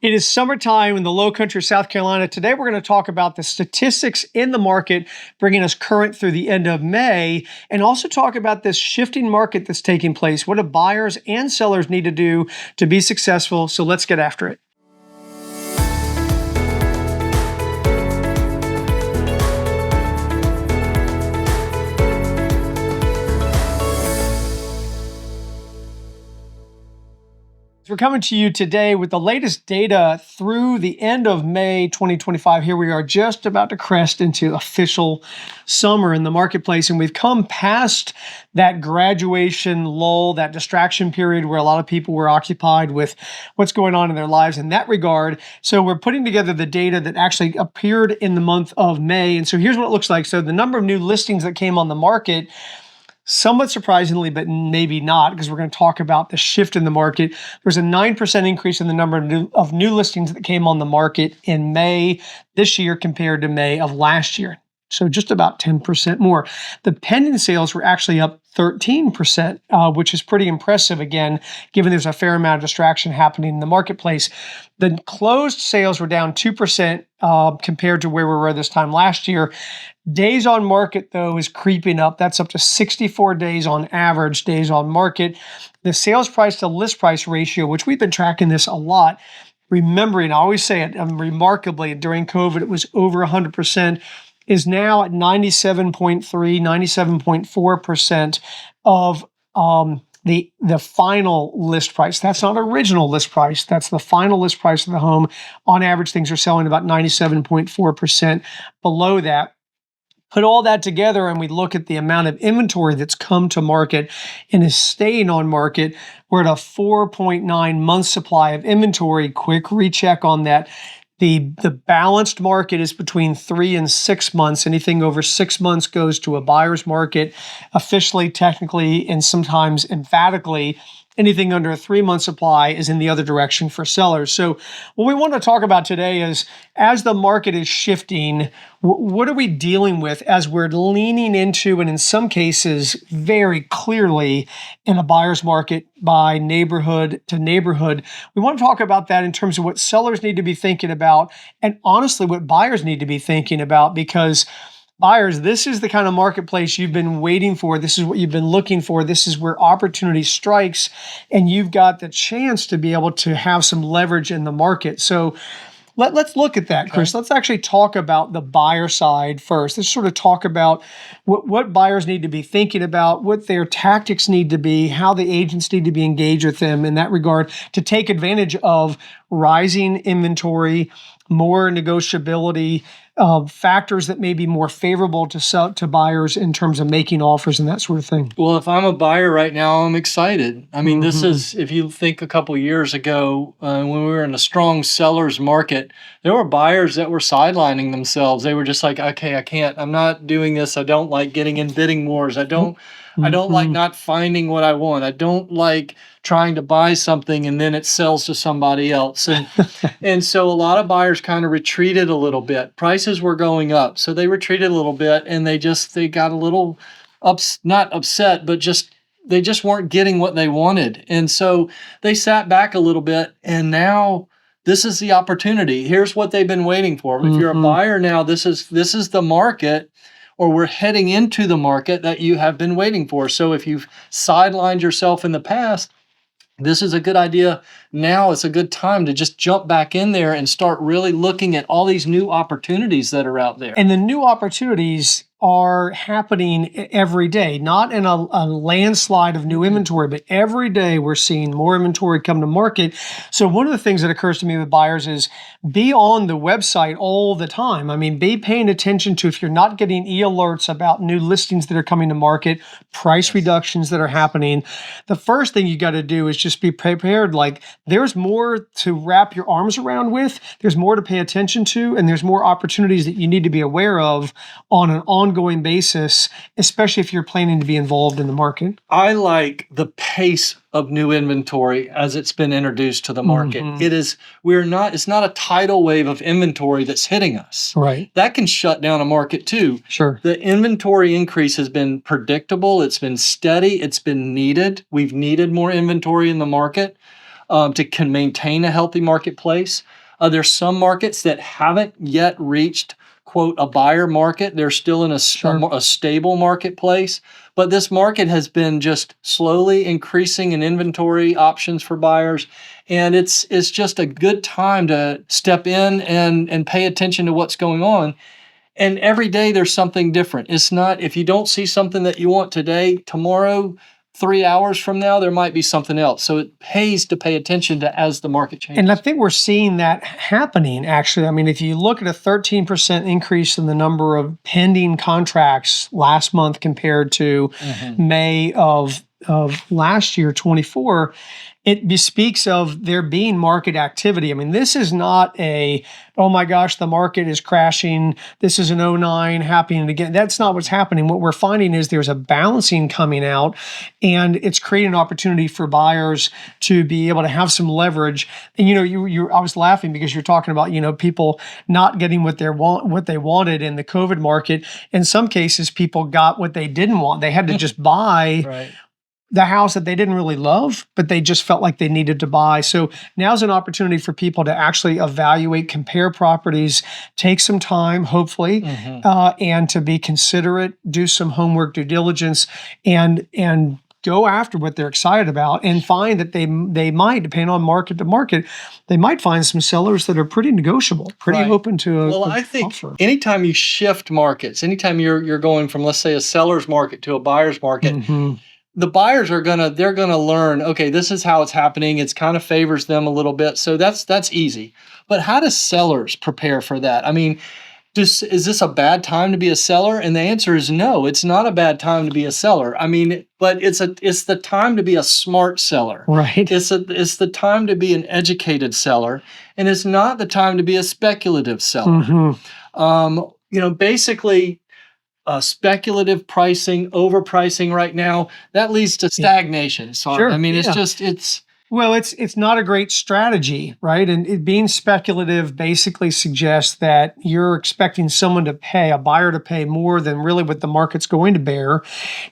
It is summertime in the Lowcountry, South Carolina. Today, we're going to talk about the statistics in the market, bringing us current through the end of May, and also talk about this shifting market that's taking place. What do buyers and sellers need to do to be successful? So let's get after it. We're coming to you today with the latest data through the end of May 2025. Here we are just about to crest into official summer in the marketplace, and we've come past that graduation lull, that distraction period where a lot of people were occupied with what's going on in their lives in that regard. So we're putting together the data that actually appeared in the month of May. And so here's what it looks like. So the number of new listings that came on the market, somewhat surprisingly, but maybe not, because we're going to talk about the shift in the market. There's a 9% increase in the number of new listings that came on the market in May this year compared to May of last year. So just about 10% more. The pending sales were actually up 13%, which is pretty impressive, again, given there's a fair amount of distraction happening in the marketplace. The closed sales were down 2% compared to where we were this time last year. Days on market, though, is creeping up. That's up to 64 days on average, days on market. The sales price to list price ratio, which we've been tracking this a lot, remembering, I always say it, remarkably, during COVID, it was over 100%, is now at 97.3, 97.4% of the final list price. That's not original list price. That's the final list price of the home. On average, things are selling about 97.4% below that. Put all that together and we look at the amount of inventory that's come to market and is staying on market. We're at a 4.9 month supply of inventory. Quick recheck on that. The balanced market is between 3 and 6 months. Anything over 6 months goes to a buyer's market, officially, technically, and sometimes emphatically. Anything under a 3-month supply is in the other direction for sellers. So what we want to talk about today is, as the market is shifting, what are we dealing with as we're leaning into, and in some cases, very clearly in a buyer's market by neighborhood to neighborhood. We want to talk about that in terms of what sellers need to be thinking about, and honestly, what buyers need to be thinking about, because buyers, this is the kind of marketplace you've been waiting for. This is what you've been looking for. This is where opportunity strikes, and you've got the chance to be able to have some leverage in the market. So let's look at that, Chris. Let's actually talk about the buyer side first. Let's sort of talk about what buyers need to be thinking about, what their tactics need to be, how the agents need to be engaged with them in that regard to take advantage of rising inventory, more negotiability, factors that may be more favorable to buyers in terms of making offers and that sort of thing. Well, if I'm a buyer right now, I'm excited. I mean, this is, if you think a couple years ago, when we were in a strong seller's market, there were buyers that were sidelining themselves. They were just like, okay, I'm not doing this. I don't like getting in bidding wars. I don't like not finding what I want. I don't like trying to buy something and then it sells to somebody else. And so a lot of buyers kind of retreated a little bit. Prices were going up, so they retreated a little bit, and they got a little not upset, but they just weren't getting what they wanted. And so they sat back a little bit, and now this is the opportunity. Here's what they've been waiting for. If you're a buyer now, this is the market, or we're heading into the market that you have been waiting for. So if you've sidelined yourself in the past, this is a good idea. Now it's a good time to just jump back in there and start really looking at all these new opportunities that are out there. And the new opportunities are happening every day, not in a landslide of new inventory, but every day we're seeing more inventory come to market. So one of the things that occurs to me with buyers is be on the website all the time. I mean, be paying attention to, if you're not getting e-alerts about new listings that are coming to market, price reductions that are happening, the first thing you got to do is just be prepared. Like, there's more to wrap your arms around with, there's more to pay attention to, and there's more opportunities that you need to be aware of on an ongoing basis, especially if you're planning to be involved in the market. I like the pace of new inventory as it's been introduced to the market. It's not a tidal wave of inventory that's hitting us. Right. That can shut down a market too. Sure. The inventory increase has been predictable. It's been steady. It's been needed. We've needed more inventory in the market. can maintain a healthy marketplace. There's some markets that haven't yet reached, quote, a buyer market. They're still in a stable marketplace. But this market has been just slowly increasing in inventory options for buyers. And it's just a good time to step in and pay attention to what's going on. And every day there's something different. It's not, if you don't see something that you want today, tomorrow, 3 hours from now, there might be something else. So it pays to pay attention to as the market changes. And I think we're seeing that happening, actually. I mean, if you look at a 13% increase in the number of pending contracts last month compared to May of last year, 24, it bespeaks of there being market activity. I mean, this is not a, oh my gosh, the market is crashing. This is an '09 happening again. That's not what's happening. What we're finding is there's a balancing coming out, and it's creating an opportunity for buyers to be able to have some leverage. And I was laughing because you're talking about people not getting what they wanted in the COVID market. In some cases, people got what they didn't want. They had to just buy. Right. The house that they didn't really love, but they just felt like they needed to buy. So now's an opportunity for people to actually evaluate, compare properties, take some time, hopefully, and to be considerate, do some homework, due diligence, and go after what they're excited about, and find that they might, depending on market to market, they might find some sellers that are pretty negotiable, pretty open to a I think offer. Anytime you shift markets, anytime you're going from, let's say, a seller's market to a buyer's market, the buyers they're gonna learn, okay, this is how it's happening. It's kind of favors them a little bit. So that's easy. But how do sellers prepare for that? I mean, is this a bad time to be a seller? And the answer is no, it's not a bad time to be a seller. I mean, but it's the time to be a smart seller. Right. It's the time to be an educated seller, and it's not the time to be a speculative seller. Basically, speculative pricing, overpricing right now, that leads to stagnation. So Sure. I mean, it's Well, it's not a great strategy, right? And it being speculative basically suggests that you're expecting a buyer to pay more than really what the market's going to bear.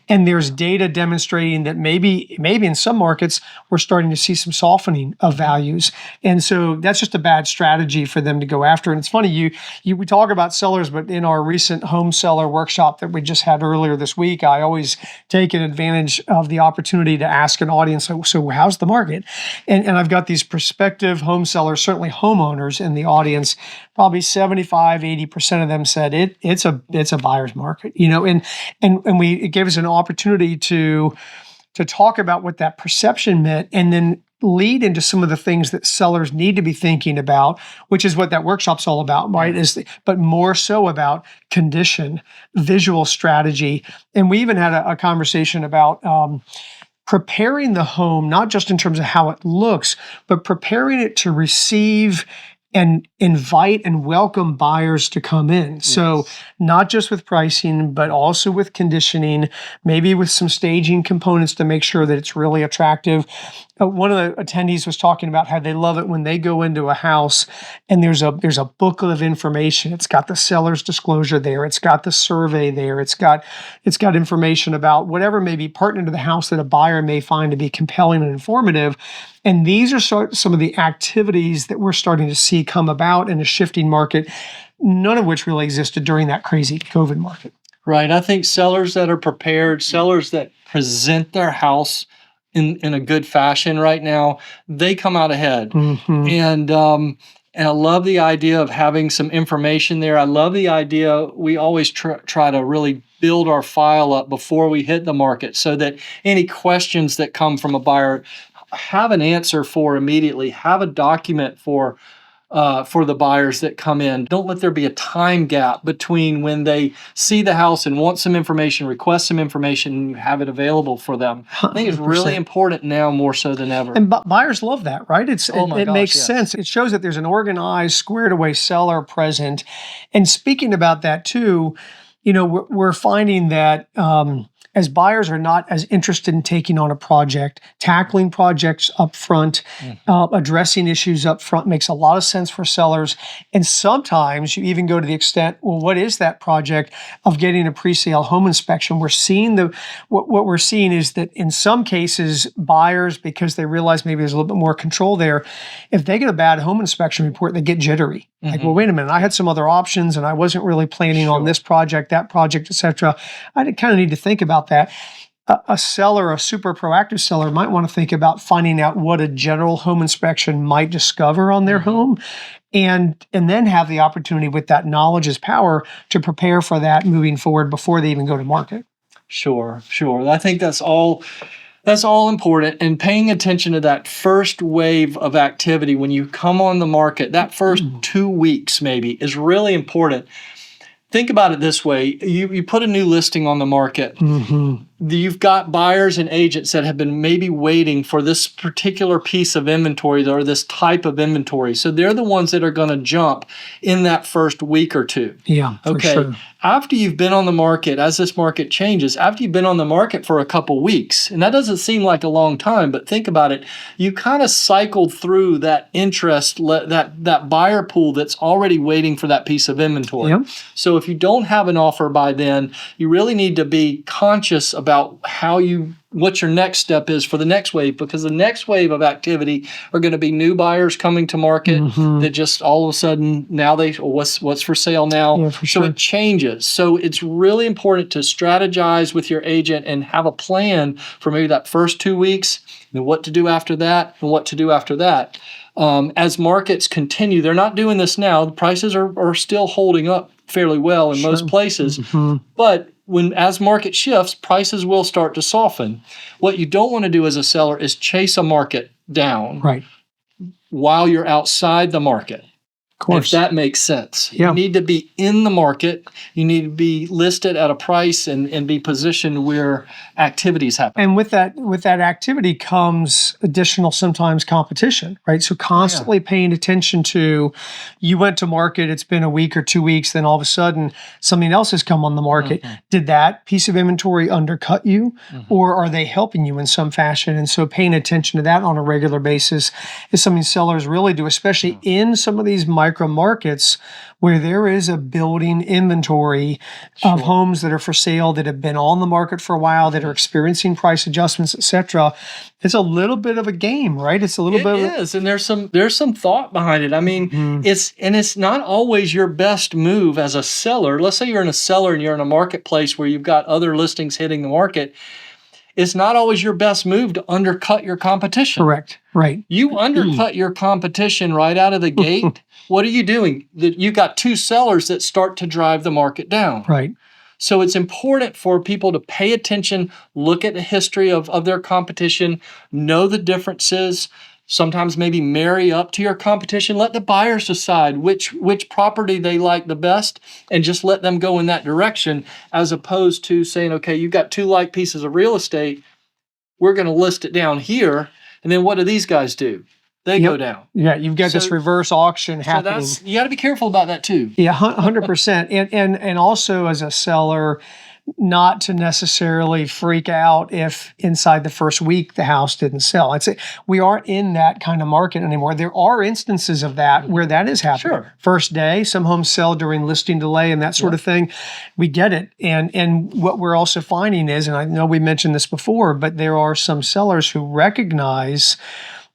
And there's data demonstrating that maybe in some markets, we're starting to see some softening of values. And so that's just a bad strategy for them to go after. And it's funny, we talk about sellers, but in our recent home seller workshop that we just had earlier this week, I always take advantage of the opportunity to ask an audience, so how's the market? And I've got these prospective home sellers, certainly homeowners in the audience. Probably 75, 80% of them said it's a buyer's market, and it gave us an opportunity to talk about what that perception meant, and then lead into some of the things that sellers need to be thinking about, which is what that workshop's all about, right? But more so about condition, visual strategy. And we even had a conversation about preparing the home, not just in terms of how it looks, but preparing it to receive and invite and welcome buyers to come in. Yes. So not just with pricing, but also with conditioning, maybe with some staging components to make sure that it's really attractive. One of the attendees was talking about how they love it when they go into a house and there's a booklet of information. It's got the seller's disclosure there. It's got the survey there. It's got information about whatever may be pertinent to the house that a buyer may find to be compelling and informative. And these are some of the activities that we're starting to see come about in a shifting market, none of which really existed during that crazy COVID market. Right. I think sellers that are prepared, sellers that present their house in a good fashion right now, they come out ahead. And I love the idea of having some information there. I love the idea. We always try to really build our file up before we hit the market so that any questions that come from a buyer have an answer for immediately, have a document for the buyers that come in. Don't let there be a time gap between when they see the house and want some information, request some information, and you have it available for them. I think it's really important now more so than ever. And buyers love that, right? It makes sense. It shows that there's an organized, squared away seller present. And speaking about that too, we're finding that as buyers are not as interested in taking on a project, tackling projects up front, addressing issues up front makes a lot of sense for sellers. And sometimes you even go to the extent, well, what is that project of getting a pre-sale home inspection? We're seeing what we're seeing is that in some cases, buyers, because they realize maybe there's a little bit more control there, if they get a bad home inspection report, they get jittery. Like, well, wait a minute, I had some other options and I wasn't really planning on this project, that project, etc. I kind of need to think about that. A seller, a super proactive seller, might want to think about finding out what a general home inspection might discover on their home, and then have the opportunity with that knowledge as power to prepare for that moving forward before they even go to market. Sure. I think that's all important, and paying attention to that first wave of activity when you come on the market, that first 2 weeks maybe is really important. Think about it this way. You put a new listing on the market. You've got buyers and agents that have been maybe waiting for this particular piece of inventory or this type of inventory. So they're the ones that are going to jump in that first week or two. Yeah, for sure. After you've been on the market, as this market changes, after you've been on the market for a couple weeks, and that doesn't seem like a long time, but think about it, you kind of cycled through that interest, that buyer pool that's already waiting for that piece of inventory. Yep. So if you don't have an offer by then, you really need to be conscious about what your next step is for the next wave, because the next wave of activity are going to be new buyers coming to market that just all of a sudden now what's for sale now. Yeah, for sure. So it changes. So it's really important to strategize with your agent and have a plan for maybe that first 2 weeks, and what to do after that, and what to do after that. As markets continue, they're not doing this now. The prices are still holding up fairly well in most places, but as market shifts, prices will start to soften. What you don't want to do as a seller is chase a market down while you're outside the market. Of course. If that makes sense. Yeah. You need to be in the market. You need to be listed at a price and be positioned where activities happen. And with that activity comes additional sometimes competition, right? So constantly paying attention to, you went to market, it's been a week or 2 weeks, then all of a sudden something else has come on the market. Did that piece of inventory undercut you, or are they helping you in some fashion? And so paying attention to that on a regular basis is something sellers really do, especially in some of these micro markets where there is a building inventory of homes that are for sale, that have been on the market for a while, that are experiencing price adjustments, etc. It's a little bit of a game, right? It's a little bit. It is, and there's some thought behind it. I mean, it's not always your best move as a seller. Let's say you're in a seller and you're in a marketplace where you've got other listings hitting the market. It's not always your best move to undercut your competition. Correct. Right. You undercut your competition right out of the gate. What are you doing? You got two sellers that start to drive the market down. Right. So it's important for people to pay attention, look at the history of their competition, know the differences. Sometimes maybe marry up to your competition. Let the buyers decide which property they like the best, and just let them go in that direction, as opposed to saying, okay, you've got two like pieces of real estate. We're going to list it down here. And then what do these guys do? They go down. Yeah, you've got this reverse auction happening. So you got to be careful about that too. Yeah, 100%. And also as a seller, not to necessarily freak out if inside the first week the house didn't sell. I'd say we aren't in that kind of market anymore. There are instances of that where that is happening. Sure. First day, some homes sell during listing delay and that sort of thing. We get it. And what we're also finding is, and I know we mentioned this before, but there are some sellers who recognize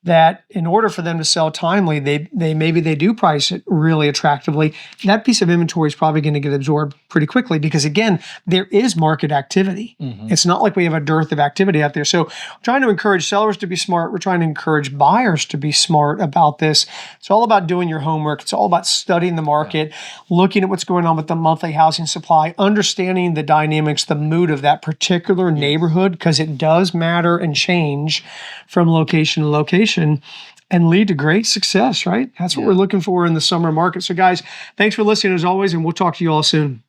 that in order for them to sell timely, they do price it really attractively. That piece of inventory is probably going to get absorbed pretty quickly because, again, there is market activity. It's not like we have a dearth of activity out there. So we're trying to encourage sellers to be smart. We're trying to encourage buyers to be smart about this. It's all about doing your homework. It's all about studying the market, looking at what's going on with the monthly housing supply, understanding the dynamics, the mood of that particular neighborhood, because it does matter and change from location to location, and lead to great success, right? That's what we're looking for in the summer market. So guys, thanks for listening as always, and we'll talk to you all soon.